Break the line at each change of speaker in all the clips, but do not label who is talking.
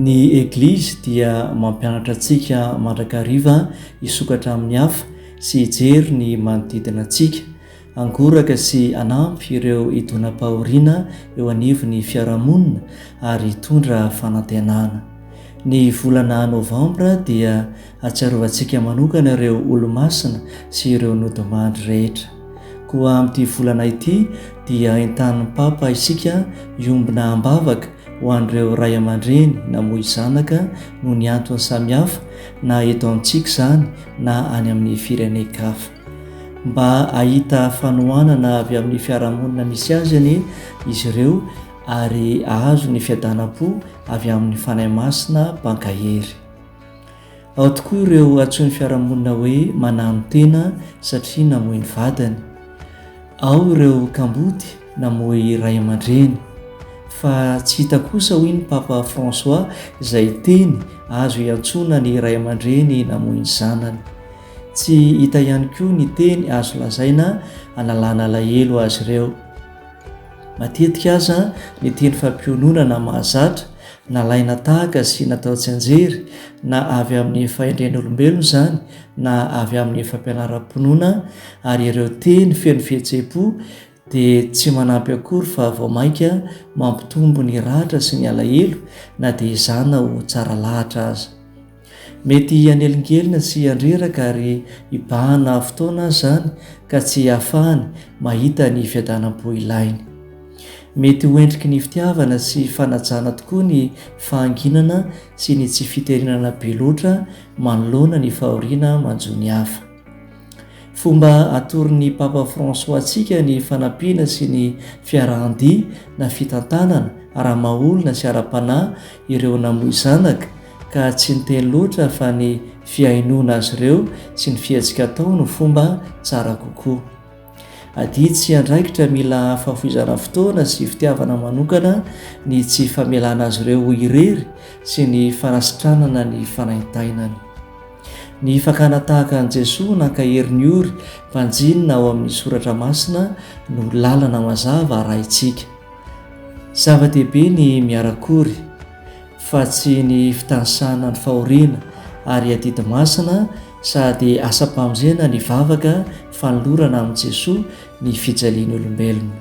Ny eglizy dia mampianatra antsika mandrakariva hisokatra amin'ny hafa sy hijery ny manodidina antsika, angoraka sy anampy ireo idonam-pahoriana eo anivon'ny fiarahamonina ary hitondra fanantenana. Ny volana novambra dia atsiarovantsika manokana ireo olo-masina sy ireo nodimandry rehetra. Koa amin'ity volana ity dia entan'ny Papa isika iombona ambavaka ho an'ireo ray aman-dreny na moa zanaka no ny antony samihafa na eto amintsika izany na any amin'ny firenen-kafa, mba ahita fanohanana avy amin'ny fiarahamonina misy azy any izy ireo ary ahazo ny fiadanam-po avy amin'ny fanahy masina mpankahery. Ao tokoa ireo antsoin'ny fiarahamonina hoe manano tena satria namoy ny vadany, ao ireo kambody namoy ray aman-dreny, fa tsy hita kosa hoy ny Papa François izay teny azo iantsoana ny ray aman-dreny namoy ny zanany. Tsy hita ihany koa ny teny azo lazaina analàna alahelo azy ireo. Matetika aza ny teny fampiononana mahazatra nalaina tahaka sy natao tsy anjery na avy amin'ny fahendren'olombelona izany na avy amin'ny fampianaram-ponoana, ary ireo teny feno fihetseham-po dia tsy manampy akory fa vao mainka mampitombo ny ratra sy ny alahelo na dia izana ho tsara lahatra aza. Mety hanelingelina sy handreraka ary hibahana fotoana izany ka tsy hahafahany mahita ny fiadanam-po ilainy. Mety ho endriky ny fitiavana sy fanajana tokoa ny fahanginana sy ny tsy fiterinana be loatra manoloana ny fahoriana manjo ny hafa. Fomba atoron'ny Papa François antsika ny fanampiana sy ny fiarahan-dia na fitantanana ara-mahaolona sy ara-panahy ireo namoy zanaka, ka tsy niteny loatra fa ny fiainoana azy ireo sy ny fihetsika atao no fomba tsara kokoa. Adia tsy andraikitra mila fahafoizana fotoana sy fitiavana manokana ny tsy famelana azy ireo ho irery sy ny fanasitranana ny fanahintainany. Ny fakana tahaka an'i Jesoa nankahery ny ory mpanjinina ao amin'ny soratra masina no lalana mazava arahintsika. Zava-dehibe ny miarakory, fa tsy ny fitanisana ny fahoriana ary adidy masina sady asa-pamonjena ny vavaka fanolorana amin'i Jesoa ny fijaliany olombelona.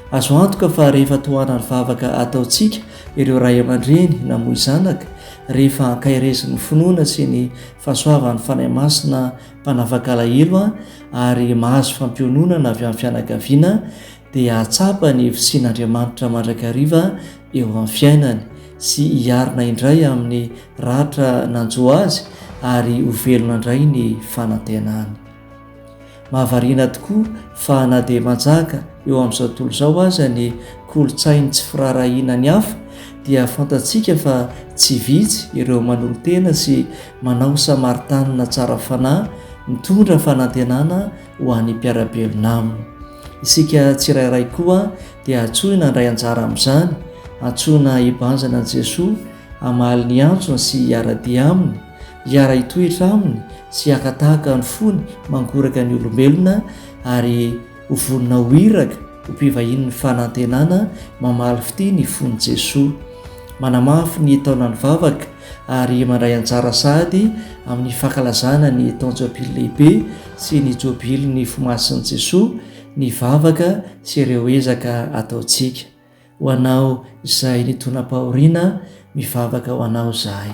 Azo antoka fa rehefa tohanany vavaka ataontsika ireo ray aman-dreny namoy zanaka, rehefa hankahirezan'ny finoana sy ny fahasoavan'ny fanahy masina mpanavaka alahelo ary mahazo fampiononana avy amin'ny fianakaviana, dia hatsapa ny fisian'Andriamanitra mandrakariva eo amin'ny fiainany sy hiarina indray amin'ny ratra nanjo azy ary ho velona indray ny fanantenany. Mahavariana tokoa fa na dia manjaka eo amin'izao tontolo izao aza ny kolotsainy tsy firarahiana ny hafa, dia fantatsika fa tsy vitsy ireo manolo tena sy manao samaritanina tsara fanahy mitondra fanantenana ho an'ny mpiara-belona aminy. Isika tsirairay koa dia antsoina handray anjara amin'izany, antsoina hibanjana an'i Jesoa, hamaly ny antsony sy hiara-dia aminy, hiara-hitoetra aminy sy hakatahaka ny fony mangoraka ny olombelona ary ho vonona ho iraka ho mpivahiny ny fanantenana mamaly fity ny fon'i Jesoa. Manamafy ny taonany vavaka ary mandray anjara sady amin'ny fankalazana ny taon-jobily lehibe sy ny jobiliny fomasin'i Jesoa, ny vavaka sy ireo ezaka ataontsika. Ho anao izay nitonam-pahoriana, mivavaka ho anao izahay.